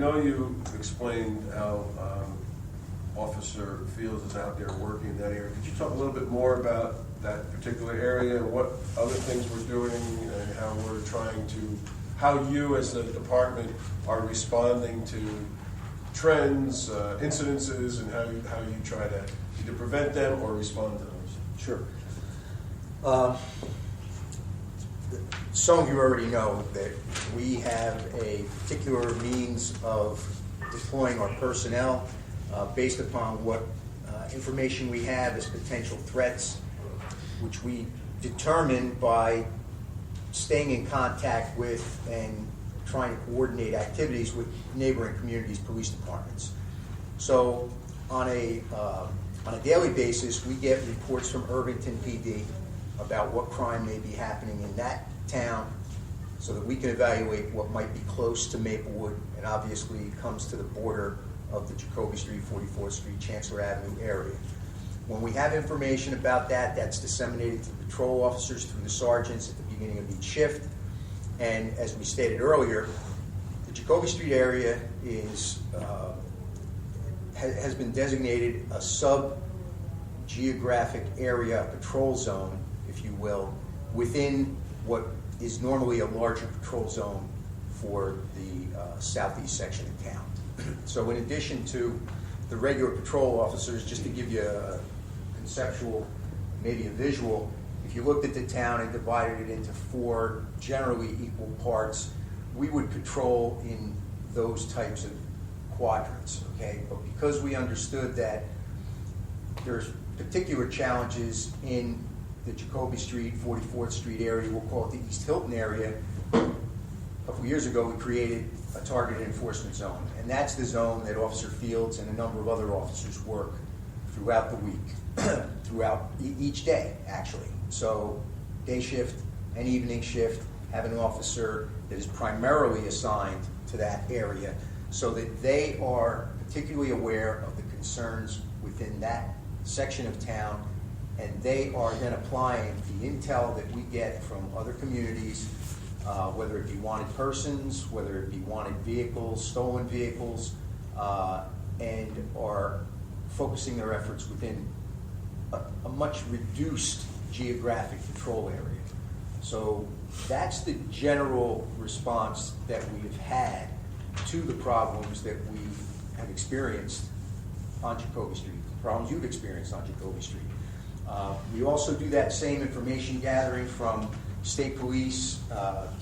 know you explained how Officer Fields is out there working in that area. Could you talk a little bit more about that particular area and what other things we're doing and how we're trying to, how you as a department are responding to trends, incidences, and how you try to either prevent them or respond to those? Sure. Some of you already know that we have a particular means of deploying our personnel based upon what information we have as potential threats, which we determine by staying in contact with and trying to coordinate activities with neighboring communities' police departments. So on a daily basis, we get reports from Irvington PD about what crime may be happening in that town so that we can evaluate what might be close to Maplewood and obviously comes to the border of the Jacoby Street, 44th Street, Chancellor Avenue area. When we have information about that, that's disseminated to the patrol officers through the sergeants at the beginning of each shift. And as we stated earlier, the Jacoby Street area has been designated a sub-geographic area patrol zone, if you will, within what is normally a larger patrol zone for the southeast section of town. So in addition to the regular patrol officers, just to give you a conceptual, maybe a visual, if you looked at the town and divided it into 4 generally equal parts, we would patrol in those types of quadrants, okay? But because we understood that there's particular challenges in the Jacoby Street, 44th Street area, we'll call it the East Hilton area, a couple years ago we created a targeted enforcement zone. And that's the zone that Officer Fields and a number of other officers work throughout the week, throughout each day, actually. So day shift and evening shift have an officer that is primarily assigned to that area so that they are particularly aware of the concerns within that section of town, and they are then applying the intel that we get from other communities, whether it be wanted persons, whether it be wanted vehicles, stolen vehicles, and are focusing their efforts within a much reduced geographic patrol area. So that's the general response that we've had to the problems that we have experienced on Jacoby Street, the problems you've experienced on Jacoby Street. We also do that same information gathering from state police,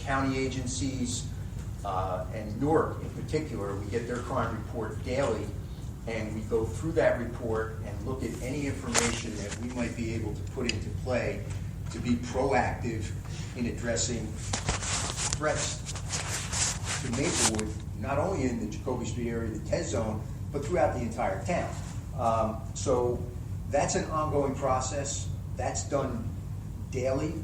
county agencies, and Newark in particular. We get their crime report daily, and we go through that report and look at any information that we might be able to put into play to be proactive in addressing threats to Maplewood, not only in the Jacoby Street area, the TES zone, but throughout the entire town. So that's an ongoing process. That's done daily.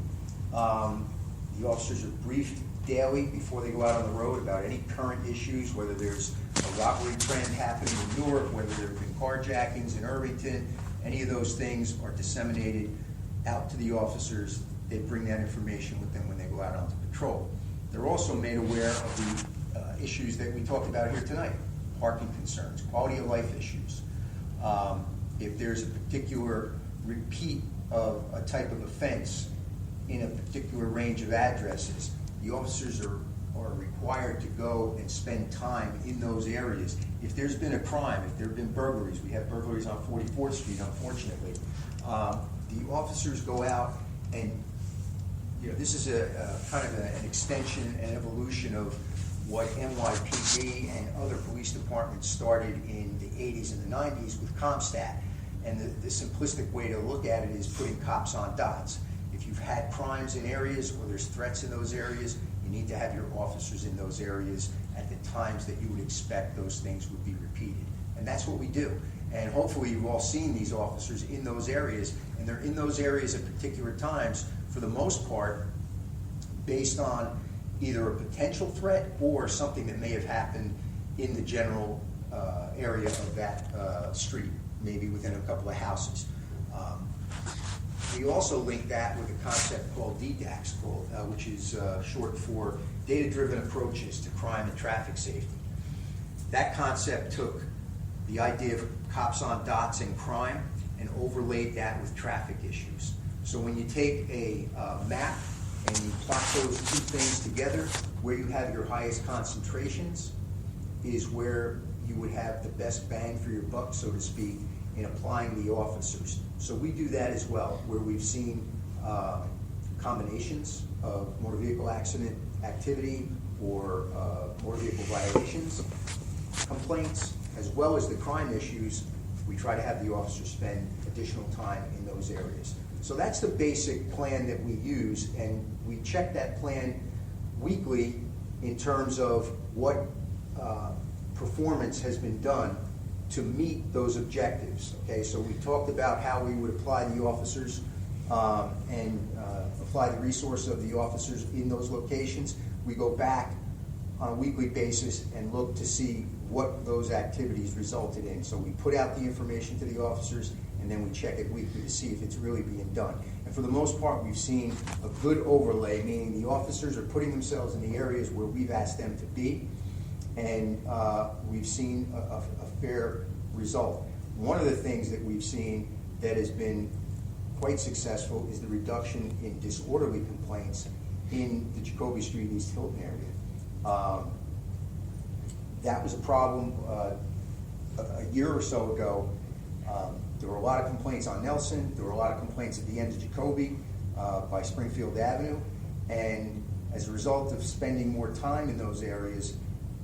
The officers are briefed daily before they go out on the road about any current issues, whether there's a robbery trend happening in Newark, whether there have been carjackings in Irvington. Any of those things are disseminated out to the officers. They bring that information with them when they go out onto patrol. They're also made aware of the issues that we talked about here tonight: parking concerns, quality of life issues. If there's a particular repeat of a type of offense in a particular range of addresses, the officers are required to go and spend time in those areas. If there's been a crime, if there have been burglaries, we have burglaries on 44th Street, unfortunately, the officers go out and, this is a kind of an extension and evolution of what NYPD and other police departments started in the 80s and the 90s with CompStat. And the simplistic way to look at it is putting cops on dots. If you've had crimes in areas or there's threats in those areas, you need to have your officers in those areas at the times that you would expect those things would be repeated. And that's what we do. And hopefully you've all seen these officers in those areas, and they're in those areas at particular times, for the most part, based on either a potential threat or something that may have happened in the general area of that street, maybe within a couple of houses. We also link that with a concept called DDAX, which is short for Data-Driven Approaches to Crime and Traffic Safety. That concept took the idea of cops on dots and crime and overlaid that with traffic issues. So when you take a map and you plot those two things together, where you have your highest concentrations is where you would have the best bang for your buck, so to speak, in applying the officers. So we do that as well, where we've seen combinations of motor vehicle accident activity or motor vehicle violations, complaints, as well as the crime issues. We try to have the officers spend additional time in those areas. So that's the basic plan that we use, and we check that plan weekly in terms of what performance has been done to meet those objectives. Okay, so we talked about how we would apply the officers and apply the resource of the officers in those locations. We go back on a weekly basis and look to see what those activities resulted in. So we put out the information to the officers, and then we check it weekly to see if it's really being done. And for the most part, we've seen a good overlay, meaning the officers are putting themselves in the areas where we've asked them to be, and we've seen a fair result. One of the things that we've seen that has been quite successful is the reduction in disorderly complaints in the Jacoby Street, East Hilton area. That was a problem a year or so ago. There were a lot of complaints on Nelson. There were a lot of complaints at the end of Jacoby by Springfield Avenue. And as a result of spending more time in those areas,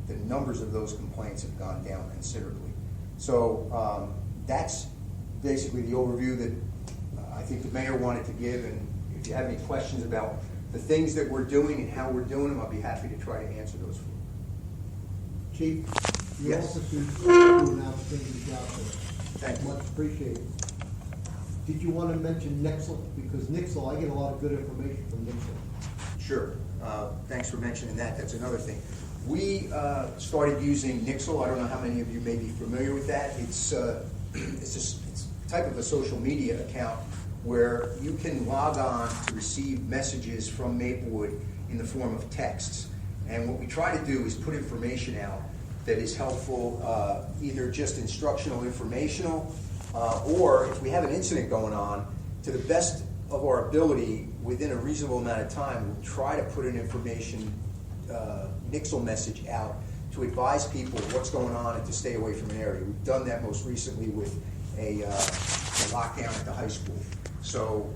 the numbers of those complaints have gone down considerably. So that's basically the overview that I think the mayor wanted to give. And if you have any questions about the things that we're doing and how we're doing them, I'll be happy to try to answer those for you. Chief, your Yes. officers do an outstanding job there. Thank you. Much appreciated. Did you want to mention Nixle? Because Nixle, I get a lot of good information from Nixle. Sure. Thanks for mentioning that. That's another thing. We started using Nixle. I don't know how many of you may be familiar with that. It's a type of a social media account where you can log on to receive messages from Maplewood in the form of texts. And what we try to do is put information out that is helpful, either just instructional, informational, or if we have an incident going on, to the best of our ability, within a reasonable amount of time, we'll try to put an information Nixle message out to advise people what's going on and to stay away from an area. We've done that most recently with a lockdown at the high school. So,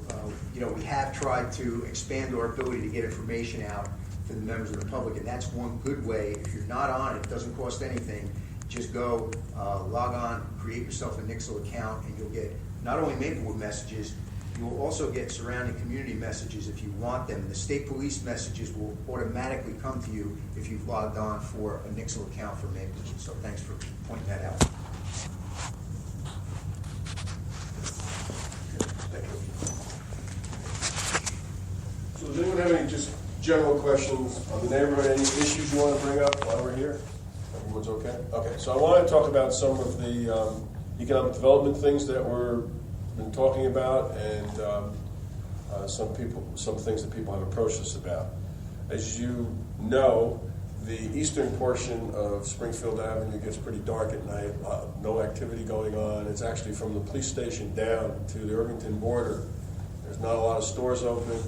we have tried to expand our ability to get information out to the members of the public, and that's one good way. If you're not on it, it doesn't cost anything. Just go, log on, create yourself a Nixle account, and you'll get not only Maplewood messages, you'll also get surrounding community messages if you want them. The state police messages will automatically come to you if you've logged on for a Nixle account for Maplewood. So thanks for pointing that out. Thank you. So does anyone have any just general questions on the neighborhood? Any issues you want to bring up while we're here? Everyone's okay? Okay, so I want to talk about some of the economic development things that we've been talking about, and some things that people have approached us about. As you know, the eastern portion of Springfield Avenue gets pretty dark at night, no activity going on. It's actually from the police station down to the Irvington border. There's not a lot of stores open.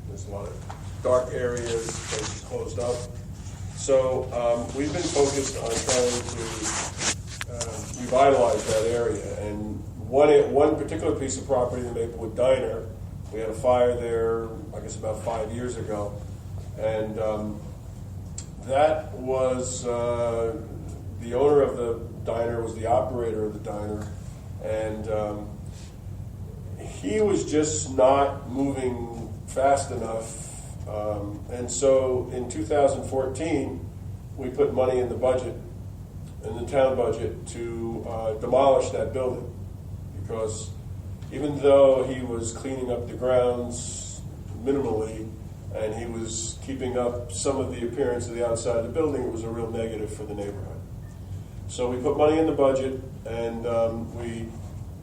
There's a lot of dark areas, places closed up. So we've been focused on trying to revitalize that area. And one particular piece of property, the Maplewood Diner, we had a fire there, I guess about 5 years ago. And that was, the owner of the diner was the operator of the diner. And he was just not moving fast enough. And so in 2014, we put money in the budget, in the town budget, to demolish that building. Because even though he was cleaning up the grounds minimally, and he was keeping up some of the appearance of the outside of the building, it was a real negative for the neighborhood. So we put money in the budget, and we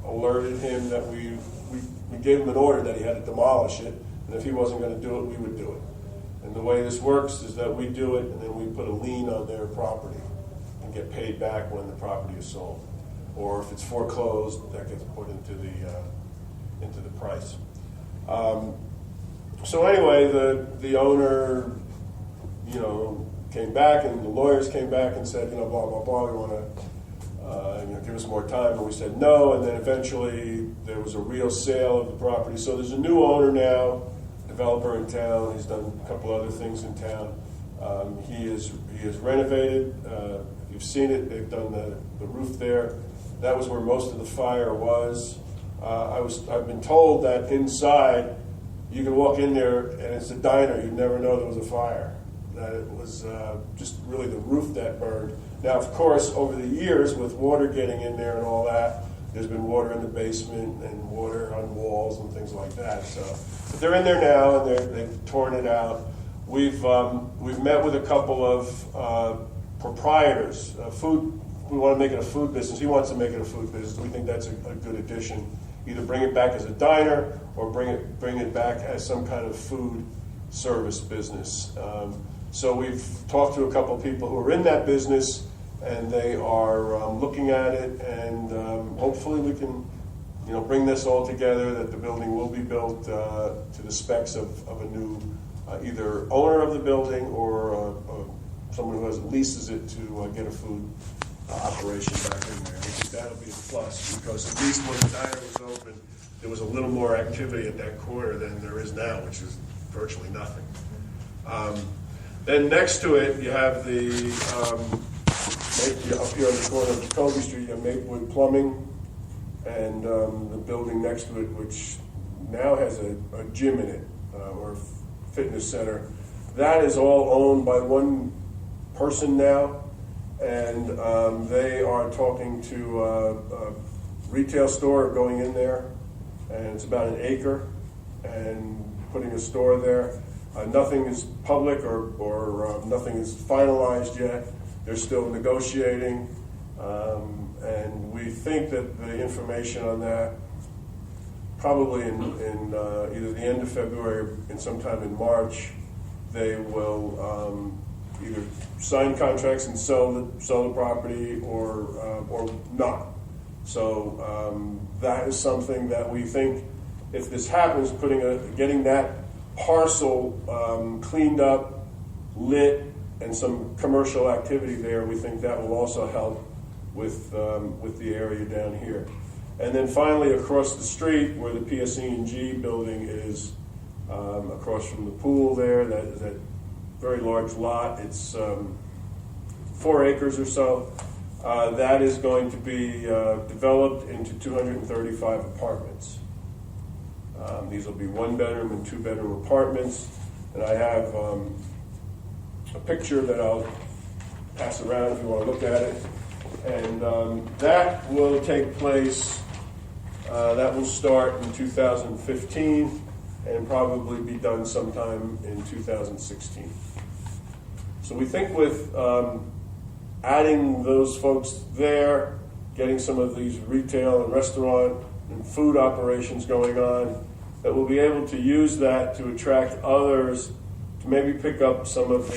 alerted him that we gave him an order that he had to demolish it, and if he wasn't going to do it, we would do it. And the way this works is that we do it, and then we put a lien on their property in get paid back when the property is sold. Or if it's foreclosed, that gets put into the price. So anyway, the owner, came back, and the lawyers came back and said, blah, blah, blah, we want to, give us more time, and we said no, and then eventually there was a real sale of the property. So there's a new owner now, developer in town. He's done a couple other things in town. He is renovated. If you've seen it, they've done the roof there. That was where most of the fire was. I've been told that inside you can walk in there and it's a diner. You'd never know there was a fire. That it was just really the roof that burned. Now, of course, over the years, with water getting in there and all that, there's been water in the basement and water on walls and things like that. So, but they're in there now, and they've torn it out. We've met with a couple of proprietors. We want to make it a food business. He wants to make it a food business. We think that's a good addition. Either bring it back as a diner or bring it back as some kind of food service business. So we've talked to a couple of people who are in that business, and they are looking at it, and hopefully we can, bring this all together, that the building will be built to the specs of a new either owner of the building or someone who leases it to get a food operation back in there. I think that'll be a plus, because at least when the diner was open, there was a little more activity at that corner than there is now, which is virtually nothing. Then next to it, you have up here on the corner of Jacoby Street, you have Maplewood Plumbing, and the building next to it, which now has a gym in it, or fitness center. That is all owned by one person now, and they are talking to a retail store going in there, and it's about an acre, and putting a store there. Nothing is public or nothing is finalized yet. They're still negotiating, and we think that the information on that probably in either the end of February and sometime in March, they will either sign contracts and sell the property or not. So that is something that we think, if this happens, getting that parcel cleaned up, lit, and some commercial activity there, we think that will also help with the area down here. And then finally, across the street, where the PSE&G building is, across from the pool there, that very large lot, it's 4 acres or so. That is going to be developed into 235 apartments. These will be 1-bedroom and 2-bedroom apartments. And I have a picture that I'll pass around if you want to look at it. And that will take place, that will start in 2015 and probably be done sometime in 2016. So we think with adding those folks there, getting some of these retail and restaurant and food operations going on, that we'll be able to use that to attract others to maybe pick up some of the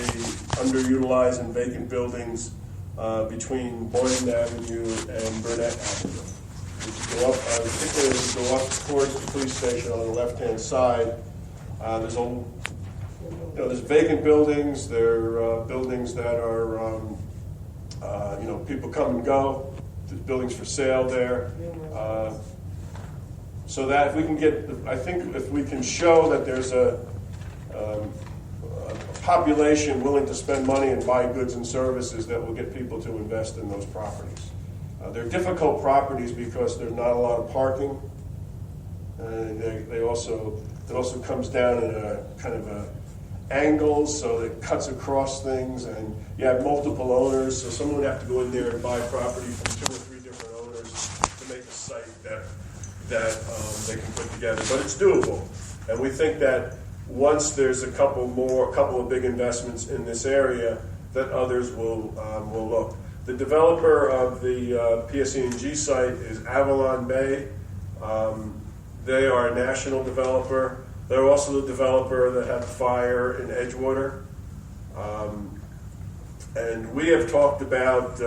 underutilized and vacant buildings between Boynton Avenue and Burnett Avenue. Which go up, particularly as you go up towards the police station on the left-hand side. There's vacant buildings. There are buildings that are, people come and go. There's buildings for sale there. So that if we can if we can show that there's a population willing to spend money and buy goods and services, that will get people to invest in those properties. They're difficult properties because there's not a lot of parking. It also comes down in a kind of a angle, so it cuts across things, and you have multiple owners, so someone would have to go in there and buy property from 2 or 3 different owners to make a site that they can put together. But it's doable, and we think that once there's a couple of big investments in this area, that others will look. The developer of the PSE&G site is Avalon Bay. They are a national developer. They're also the developer that had the fire in Edgewater. And we have talked about